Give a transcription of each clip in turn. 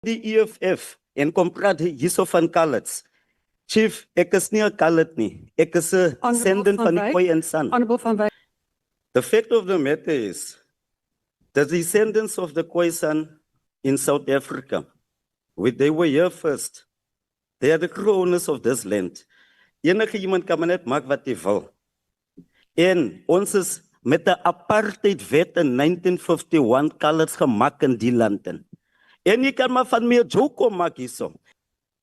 Die EFF en kom praat hierso van colours. Chief, ek is nie 'n colored nie. Ek is 'n descendant van die Khoi and San. Honorable van Wyk. The fact of the matter is, the descendants of the Khoisan in South Africa, they were here first. They are the true owners of this land. Enige iemand kan maar net maak wat hy wil. En ons is met 'n apartheid wet in 1951 colors gemaak in die land in. En jy kan maar van meer joke kom maak hierso.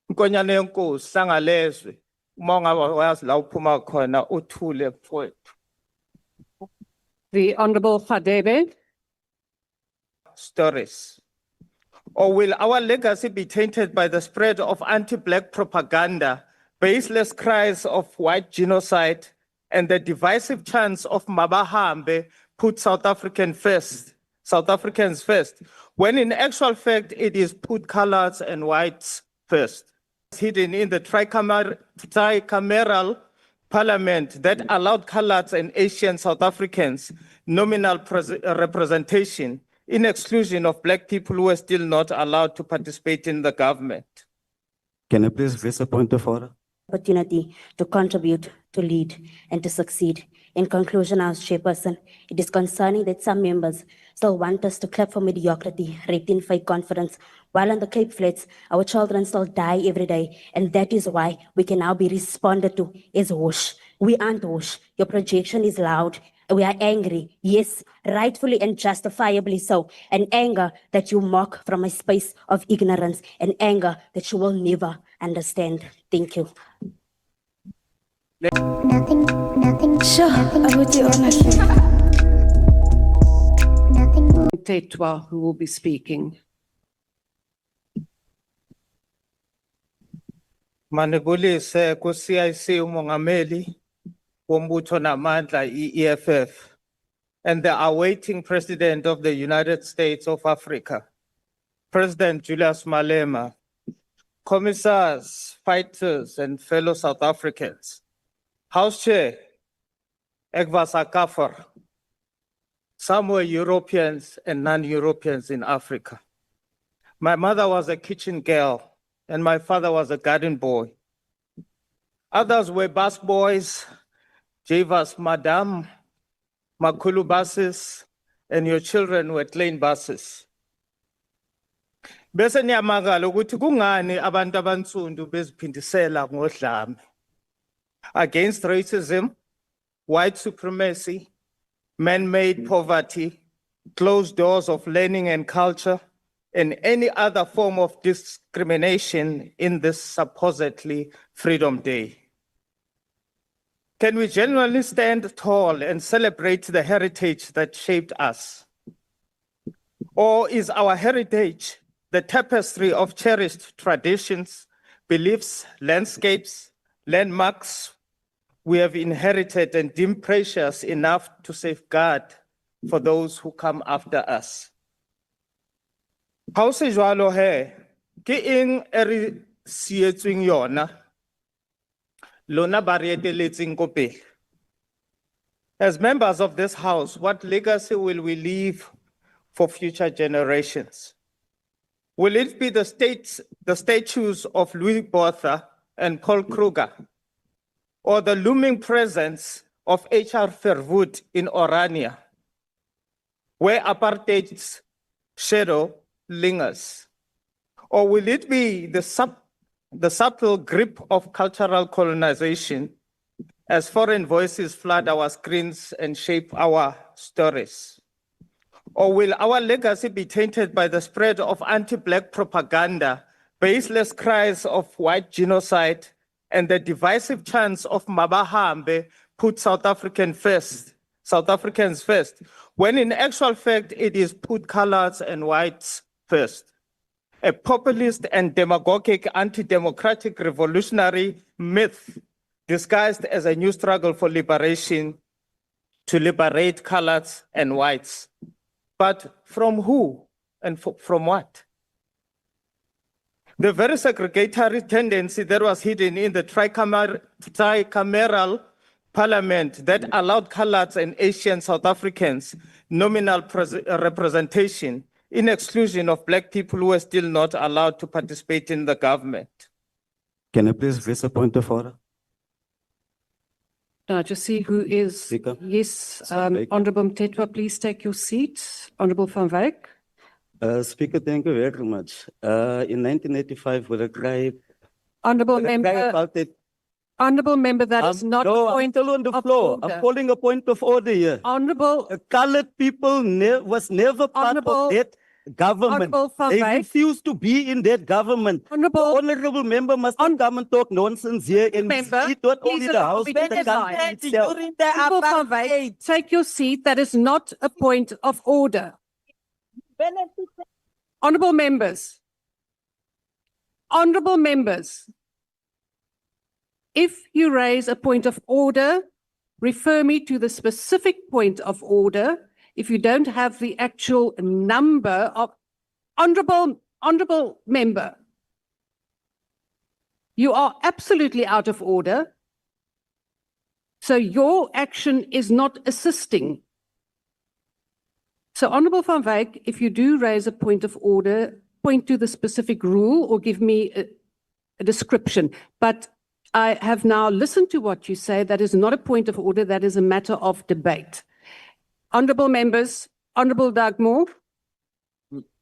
Nkonyane yenkosi sangalezwe uma ungabe wazi la uphuma khona uthule mfowethu. The Honorable Khadebe. Stories. Or will our legacy be tainted by the spread of anti-black propaganda, baseless cries of white genocide, and the divisive chants of Mabahambe put South Africans first, when in actual fact it is put colors and whites first. Hidden in the tricameral parliament that allowed coloreds and Asian South Africans nominal representation in exclusion of black people who were still not allowed to participate in the government. Can I please raise a point of order? Opportunity to contribute, to lead, and to succeed. In conclusion, as chairperson, it is concerning that some members still want us to clap for mediocrity, retain fake confidence, while on the Cape Flats, our children still die every day, and that is why we can now be responded to as whoosh. We aren't whoosh. Your projection is loud. We are angry, yes, rightfully and justifiably so, an anger that you mock from a space of ignorance, an anger that you will never understand. Thank you. Nothing. Sure, I would do honestly. Nothing. Tetwa, who will be speaking. Manibulise ku CIC umongameli wombutho namandla EFF and the awaiting President of the United States of Africa, President Julius Malema, commissars, fighters, and fellow South Africans. House Chair, Egvasa Kafar. Some were Europeans and non-Europeans in Africa. My mother was a kitchen girl and my father was a garden boy. Others were busboys, Javas, Madam, Makulu buses, and your children were train buses. Bese niyamangala ukuthi kungani abantu abansundu beziphindisela ngodlame against racism, white supremacy, man-made poverty, closed doors of learning and culture, and any other form of discrimination in this supposedly Freedom Day. Can we genuinely stand tall and celebrate the heritage that shaped us? Or is our heritage the tapestry of cherished traditions, beliefs, landscapes, landmarks we have inherited and deem precious enough to safeguard for those who come after us? How se jwalo he, ke eng eri sietsweng yona, lona ba re eteletseng ko pele? As members of this house, what legacy will we leave for future generations? Will it be the statues of Louis Botha and Paul Kruger, or the looming presence of H.R. Verwoerd in Orania, where apartheid's shadow lingers? Or will it be the subtle grip of cultural colonization as foreign voices flood our screens and shape our stories? Or will our legacy be tainted by the spread of anti-black propaganda, baseless cries of white genocide, and the divisive chants of Mabahambe put South Africans first, when in actual fact it is put colors and whites first? A populist and demagogic anti-democratic revolutionary myth disguised as a new struggle for liberation to liberate colors and whites. But from who and from what? The very segregatory tendency that was hidden in the tricameral parliament that allowed coloreds and Asian South Africans nominal representation in exclusion of black people who are still not allowed to participate in the government. Can I please raise a point of order? Now, just see who is. Speaker. Yes, Wyk. Honorable Mtetwa, please take your seat. Honorable Van Wyk. Speaker, thank you very much. In 1985, with a cry, Honorable with a cry member, about it. honorable member, that is not No, a I'm point still on the of floor. order. I'm calling a point of order here. Honorable, The colored people was never part Honourable- of that government. Honourable Van They Wyk. refused to be in that government. Honourable- The honorable member must not come and talk nonsense here and Member, mislead not please only the allow house, me but to the advise. country itself. Honorable Van Wyk, take your seat. That is not a point of order. Honorable members. Honorable members. If you raise a point of order, refer me to the specific point of order. If you don't have the actual number of, honorable member, you are absolutely out of order. So your action is not assisting. So Honorable Van Wyk, if you do raise a point of order, point to the specific rule or give me a description. But I have now listened to what you say. That is not a point of order. That is a matter of debate. Honorable members, Honorable Dagmore.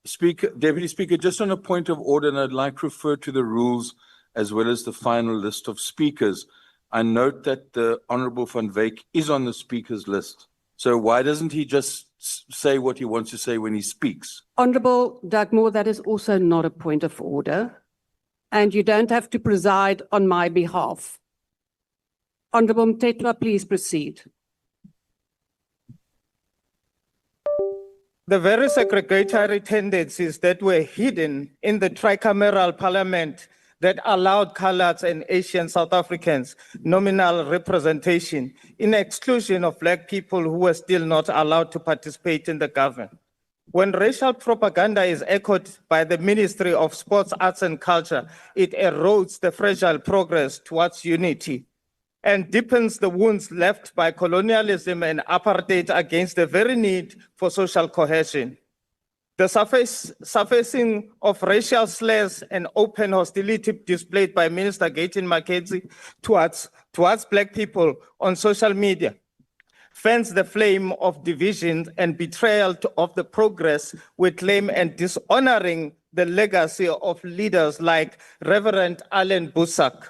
Speaker, Deputy Speaker, just on a point of order, and I'd like to refer to the rules as well as the final list of speakers. I note that the Honorable Van Wyk is on the speakers list. So why doesn't he just say what he wants to say when he speaks? Honorable Dagmore, that is also not a point of order. And you don't have to preside on my behalf. Honorable Mtetwa, please proceed. The very segregatory tendencies that were hidden in the tricameral parliament that allowed coloureds and Asian South Africans nominal representation in exclusion of black people who were still not allowed to participate in the government. When racial propaganda is echoed by the Ministry of Sports, Arts and Culture, it erodes the fragile progress towards unity and deepens the wounds left by colonialism and apartheid against the very need for social cohesion. The surfacing of racial slurs and open hostility displayed by Minister Gayton McKenzie towards black people on social media fans the flame of division and betrayal of the progress we claim and dishonoring the legacy of leaders like Reverend Allen Busak,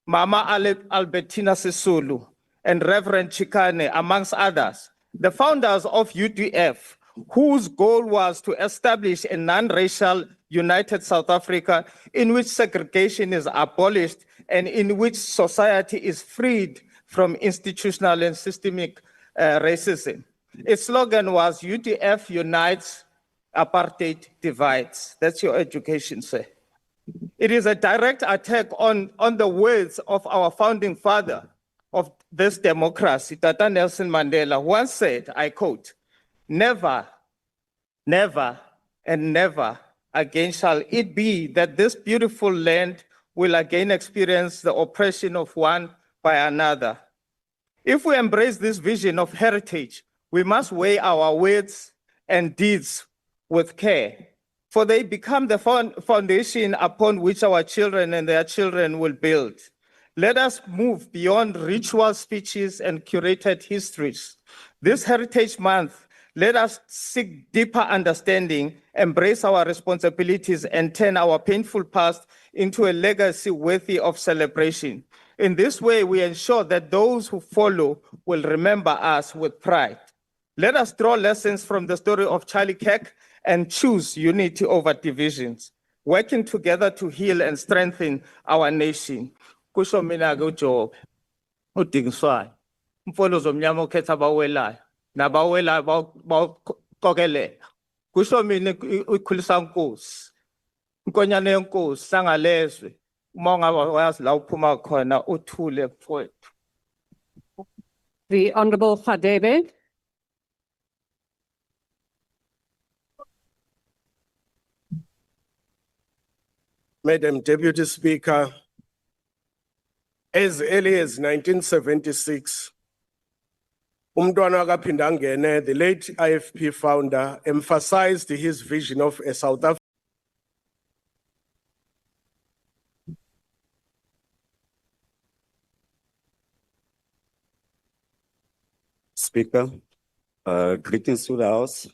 Mama Albertina Sisulu, and Reverend Chikane, amongst others, the founders of UDF, whose goal was to establish a non-racial united South Africa in which segregation is abolished and in which society is freed from institutional and systemic racism. Its slogan was UDF unites, apartheid divides. That's your education, sir. It is a direct attack on the words of our founding father of this democracy, Tata Nelson Mandela, once said, I quote, never, never, and never again shall it be that this beautiful land will again experience the oppression of one by another. If we embrace this vision of heritage, we must weigh our words and deeds with care, for they become the foundation upon which our children and their children will build. Let us move beyond ritual speeches and curated histories. This Heritage Month, let us seek deeper understanding, embrace our responsibilities, and turn our painful past into a legacy worthy of celebration. In this way, we ensure that those who follow will remember us with pride. Let us draw lessons from the story of Charlie Kirk and choose unity over divisions, working together to heal and strengthen our nation. Kusho mina ke uJobe, uDingiswayo, umfolo zomnyama okhetha abawelayo, nabawelayo bawuqokelela. Kusho mina ukhulisa inkosi, inkonyane yenkosi sangalezwe. Uma ngabe wazi la uphuma khona uthule mfowethu. The Honorable Khadebe. Madam Deputy Speaker, as early as 1976, Umntwana akaphinda angene, the late IFP founder emphasized his vision of a South Africa Speaker, greetings to the House.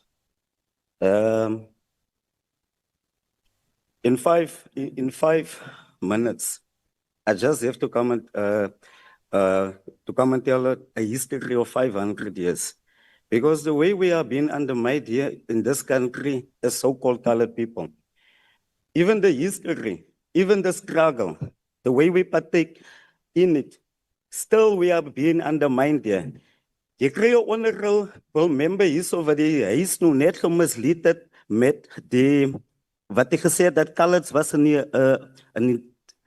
In 5 minutes, I just have to comment, to tell a history of 500 years. Because the way we have been undermined here in this country as so-called colored people, even the history, even the struggle, the way we partake in it, still we are being undermined here. Jy kry 'n honorable member hierso wat hy is nou net gemislead het met die wat hy gesê het dat coloureds was in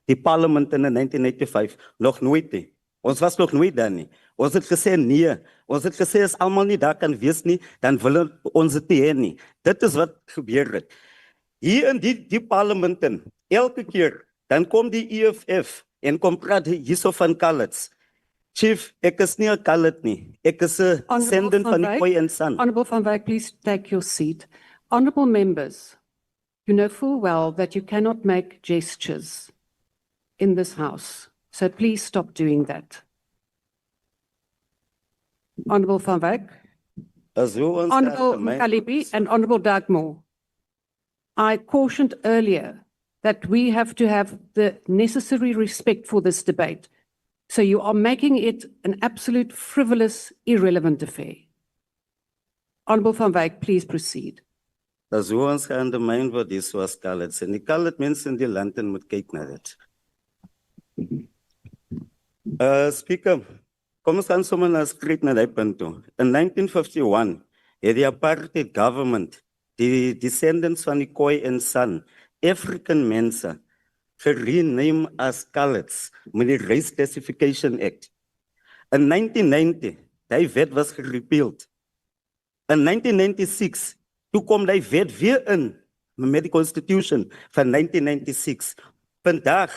die parlement in 1985 nog nooit nie. Ons was nog nooit daar nie. Ons het gesê nee. Ons het gesê as almal nie daar kan wees nie, dan wil ons dit nie hê nie. Dit is wat gebeur het. Hier in die parlementen, elke keer dan kom die EFF en kom praat hierso van coloureds. Chief, ek is nie 'n colored nie. Ek is 'n Honourable sending Van van die Wyk. Kooi en San. Honourable Van Wyk, please take your seat. Honourable members, you know full well that you cannot make gestures in this house. So please stop doing that. Honourable Van Wyk, As hoe ons Honourable termyn- Mkalipi and Honourable Dugmore. I cautioned earlier that we have to have the necessary respect for this debate. So you are making it an absolute frivolous, irrelevant affair. Honourable Van Wyk, please proceed. As hoe ons geundermyn word hierso as coloureds. En die colored mense in die land en moet kyk na dit. Speaker, kom ons gaan sommer na straight na die punt toe. In 1951 het die apartheid government die descendants van die Khoi en San, African mense, gerename as coloureds met die Race Classification Act. In 1990, die wet was gerepealed. In 1996, toe kom die wet weer in met die Constitution van 1996. Vandaag,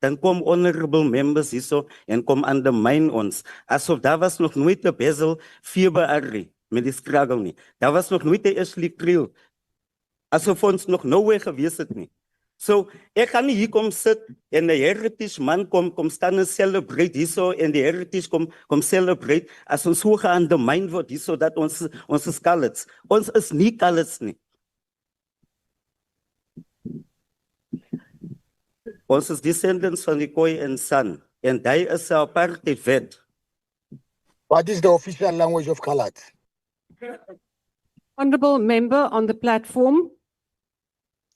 dan kom honorable members hierso en kom undermine ons. Asof daar was nog nooit 'n Basil February met die struggle nie. Daar was nog nooit 'n Ashley Kriel. Asof ons nog nowhere gewees het nie. So, ek gaan nie hier kom sit en 'n heritage man kom staan en celebrate hierso en die heritage kom celebrate as ons so geundermine word hierso dat ons is coloureds. Ons is nie coloureds nie. Ons is descendants van die Khoi en San en hy is 'n apartheid wet. What is the official language of colored? Honourable member on the platform,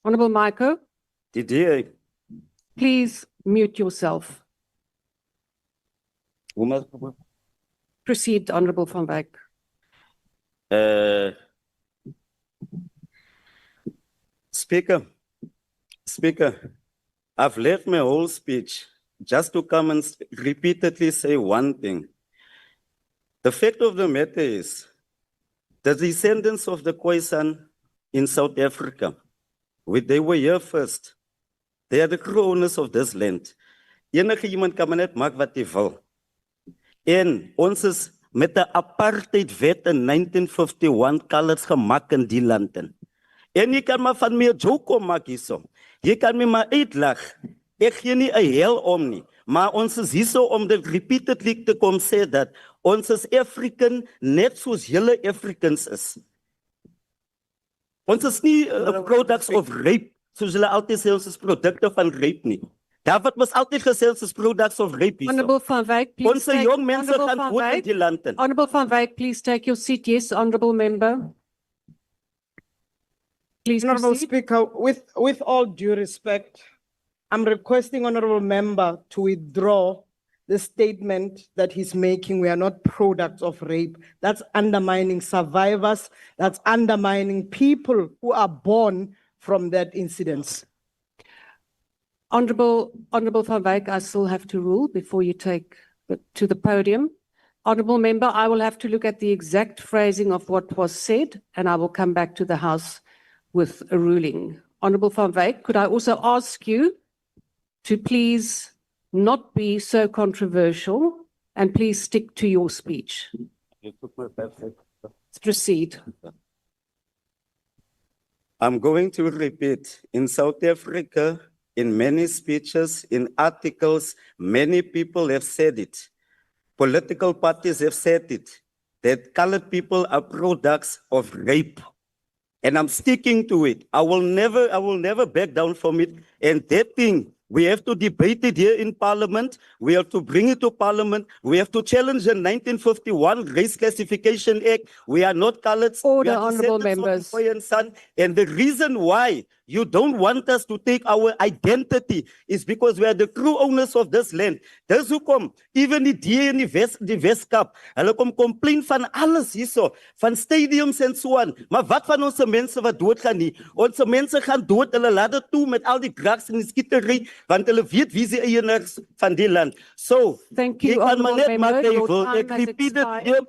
Honourable Michael, Die DA, please mute yourself. hoe maar Proceed, Honourable Van Wyk. Speaker, I've left my whole speech just to come and repeatedly say one thing. The fact of the matter is, the descendants of the Khoisan in South Africa, they were here first. They are the true owners of this land. Enige iemand kan maar net maak wat hy wil. En ons is met 'n apartheid wet in 1951 colours gemaak in die land in. En jy kan maar van my 'n joke kom maak hierso. Jy kan my maar uitlag. Ek gee nie 'n hel om nie, maar ons is hierso om dit repeatedly te kom sê dat ons is African net soos julle Africans is. Ons is nie products of rape, soos julle altyd sê ons is produkte van rape nie. Daar wat ons altyd gesê ons is products of rape hierso. Honourable Van Wyk, please Ons take, jong mense Honourable gaan Van dood in Wyk, die land in. Honourable Van Wyk, please take your seat. Yes, Honourable member. Please Honourable proceed. Speaker, with all due respect, I'm requesting honourable member to withdraw the statement that he's making. We are not products of rape. That's undermining survivors. That's undermining people who are born from that incident. Honourable Van Wyk, I still have to rule before you take to the podium. Honourable member, I will have to look at the exact phrasing of what was said, and I will come back to the House with a ruling. Honourable Van Wyk, could I also ask you to please not be so controversial and please stick to your speech? Let's proceed. I'm going to repeat. In South Africa, in many speeches, in articles, many people have said it. Political parties have said it, that colored people are products of rape. And I'm sticking to it. I will never back down from it. And that thing, we have to debate it here in Parliament. We have to bring it to Parliament. We have to challenge the 1951 Race Classification Act. We are not colored. Order, We are honourable descendants of members. the boy and son. And the reason why you don't want us to take our identity is because we are the true owners of this land. Dis hoekom, even die DA in die Weskap, hulle kom complain van alles hierso, van stadiums en so aan. Maar wat van onze mense wat doodgaan nie? Onze mense gaan dood, hulle laat dit toe met al die drugs en die skietery, want hulle weet wie se eienaars van die land. So, Thank you, jy kan maar honourable net maak member. jy Your wil. time Ek has repeat dit expired. weer.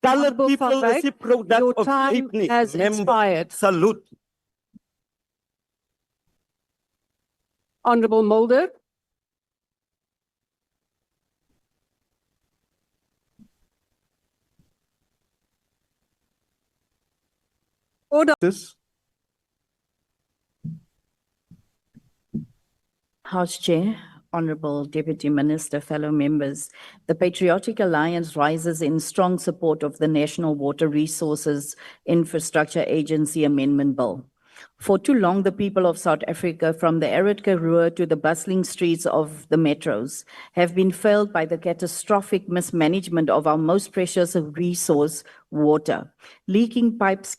Colored Honourable people Van is Wyk, die product your of time rape nie. has Remember, expired. salute. Honourable Mulder. This, House Chair, Honourable Deputy Minister, fellow members, the Patriotic Alliance rises in strong support of the National Water Resources Infrastructure Agency Amendment Bill. For too long, the people of South Africa, from the arid Karoo to the bustling streets of the metros, have been failed by the catastrophic mismanagement of our most precious resource, water. Leaking pipes,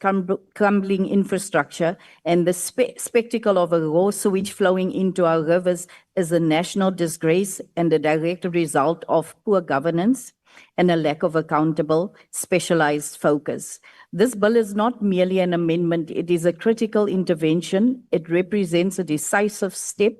crumbling infrastructure, and the spectacle of a raw sewage flowing into our rivers is a national disgrace and a direct result of poor governance and a lack of accountable, specialized focus. This bill is not merely an amendment, it is a critical intervention. It represents a decisive step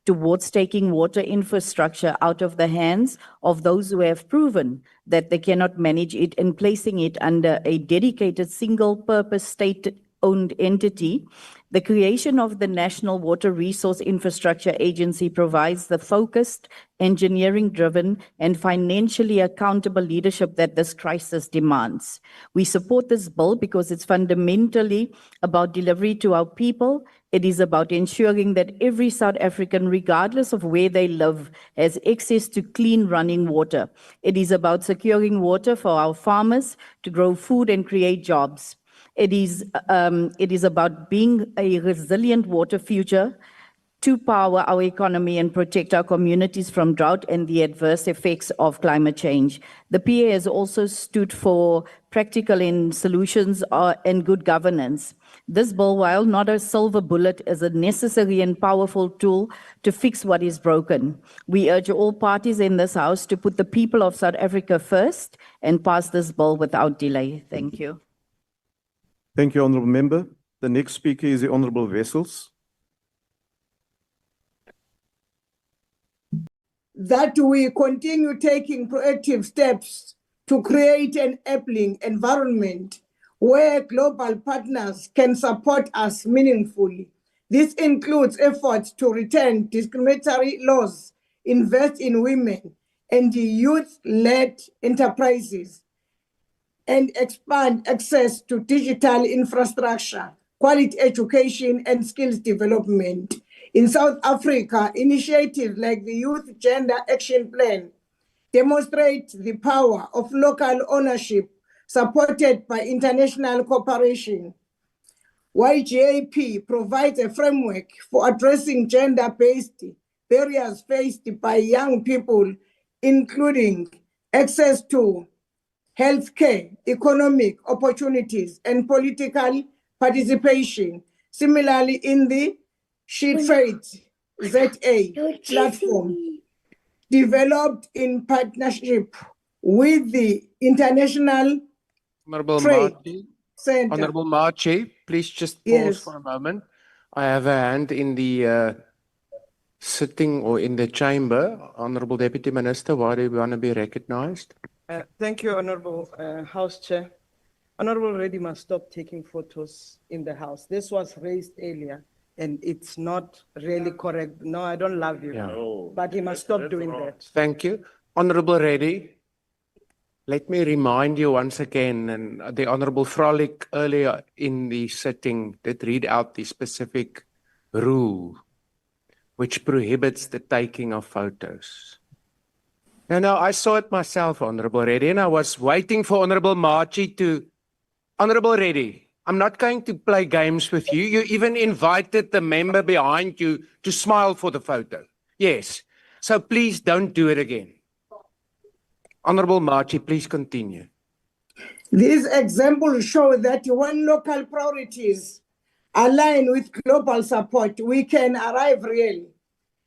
towards taking water infrastructure out of the hands of those who have proven that they cannot manage it and placing it under a dedicated single-purpose state-owned entity. The creation of the National Water Resource Infrastructure Agency provides the focused, engineering-driven, and financially accountable leadership that this crisis demands. We support this bill because it's fundamentally about delivery to our people. It is about ensuring that every South African, regardless of where they live, has access to clean running water. It is about securing water for our farmers to grow food and create jobs. It is about being a resilient water future to power our economy and protect our communities from drought and the adverse effects of climate change. The PA has also stood for practical solutions and good governance. This bill, while not a silver bullet, is a necessary and powerful tool to fix what is broken. We urge all parties in this House to put the people of South Africa first and pass this bill without delay. Thank you. Thank you, Honourable Member. The next speaker is the Honourable Wessels. That we continue taking proactive steps to create an enabling environment where global partners can support us meaningfully. This includes efforts to return discriminatory laws, invest in women and youth-led enterprises, and expand access to digital infrastructure, quality education, and skills development. In South Africa, initiatives like the Youth Gender Action Plan demonstrate the power of local ownership supported by international cooperation. YGAP provides a framework for addressing gender-based barriers faced by young people, including access to healthcare, economic opportunities, and political participation. Similarly, in the She Trades ZA platform, developed in partnership with the International Honourable Trade Marchi, Center. Honourable Marchi, please just pause Yes. for a moment. I have a hand in the sitting or in the chamber. Honourable Deputy Minister, why do you want to be recognised? Thank you, Honourable House Chair. Honourable Reddy must stop taking photos in the House. This was raised earlier and it's not really correct. No, I don't love you, Yeah. but he must stop doing that. Thank you. Honourable Reddy, let me remind you once again, and the Honorable Frolic earlier in the sitting did read out the specific rule which prohibits the taking of photos. No, I saw it myself, Honorable Reddy, and I was waiting for Honorable Marchie to... Honorable Reddy, I'm not going to play games with you. You even invited the member behind you to smile for the photo. Yes. So please don't do it again. Honorable Marchie, please continue. These examples show that when local priorities align with global support, we can arrive real,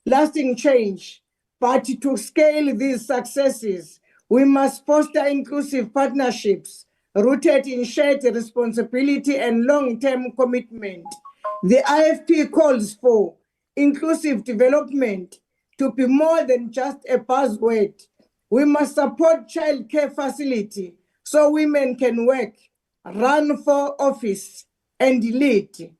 lasting change. But to scale these successes, we must foster inclusive partnerships rooted in shared responsibility and long-term commitment. The IFP calls for inclusive development to be more than just a buzzword. We must support childcare facility so women can work, run for office, and lead.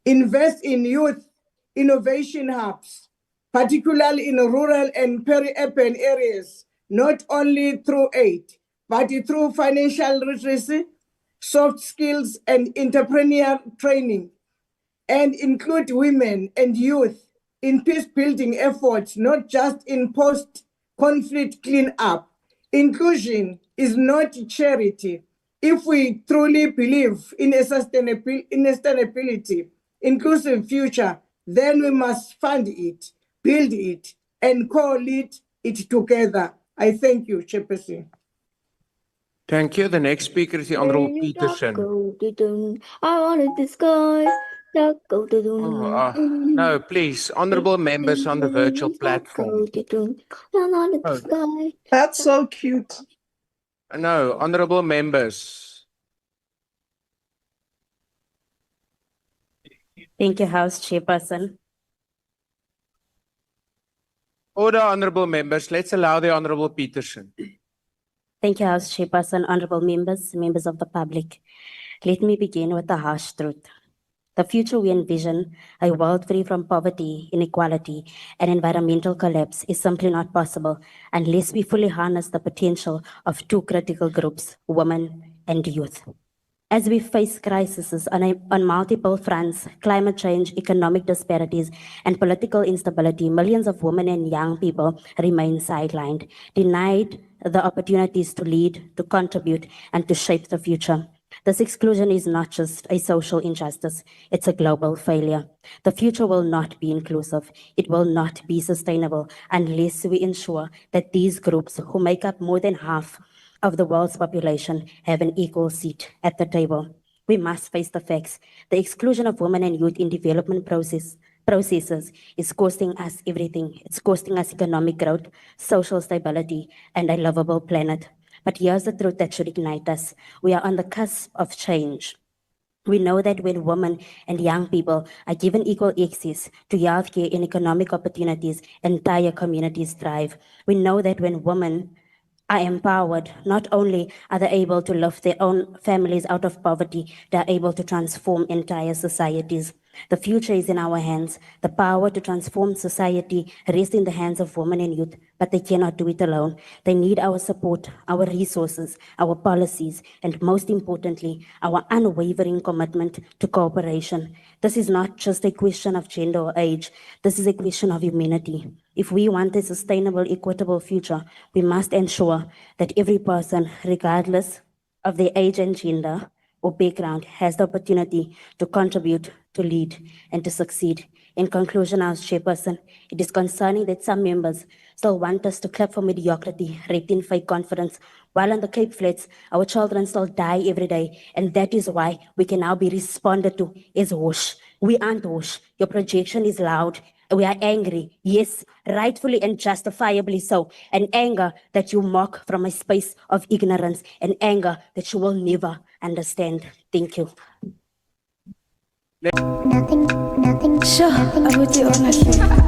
Invest in youth innovation hubs, particularly in rural and peri-urban areas, not only through aid, but through financial literacy, soft skills, and entrepreneurial training, and include women and youth in peace-building efforts, not just in post-conflict cleanup. Inclusion is not charity. If we truly believe in a sustainability, inclusive future, then we must fund it, build it, and co-lead it together. I thank you, Chairperson. Thank you. The next speaker is the Honorable Peterson. I wanted the sky. No, please, honorable members on the virtual platform. That's so cute. No, honorable members. Thank you, House Chairperson. Order, honorable members. Let's allow the Honorable Peterson. Thank you, House Chairperson, honorable members, members of the public. Let me begin with the harsh truth. The future we envision, a world free from poverty, inequality, and environmental collapse, is simply not possible unless we fully harness the potential of two critical groups, women and youth. As we face crises on multiple fronts, climate change, economic disparities, and political instability, millions of women and young people remain sidelined, denied the opportunities to lead, to contribute, and to shape the future. This exclusion is not just a social injustice, it's a global failure. The future will not be inclusive. It will not be sustainable unless we ensure that these groups, who make up more than half of the world's population, have an equal seat at the table. We must face the facts. The exclusion of women and youth in development processes is costing us everything. It's costing us economic growth, social stability, and a livable planet. But here's the truth that should ignite us. We are on the cusp of change. We know that when women and young people are given equal access to healthcare and economic opportunities, entire communities thrive. We know that when women are empowered, not only are they able to lift their own families out of poverty, they are able to transform entire societies. The future is in our hands. The power to transform society rests in the hands of women and youth, but they cannot do it alone. They need our support, our resources, our policies, and most importantly, our unwavering commitment to cooperation. This is not just a question of gender or age. This is a question of humanity. If we want a sustainable, equitable future, we must ensure that every person, regardless of their age and gender or background, has the opportunity to contribute, to lead, and to succeed. In conclusion, as Chairperson, it is concerning that some members still want us to clap for mediocrity, wrapped in fake confidence, while on the Cape Flats, our children still die every day, and that is why we can now be responded to as whoosh. We aren't whoosh. Your projection is loud. We are angry, yes, rightfully and justifiably so, an anger that you mock from a space of ignorance, an anger that you will never understand. Thank you. Sure, I would say honestly.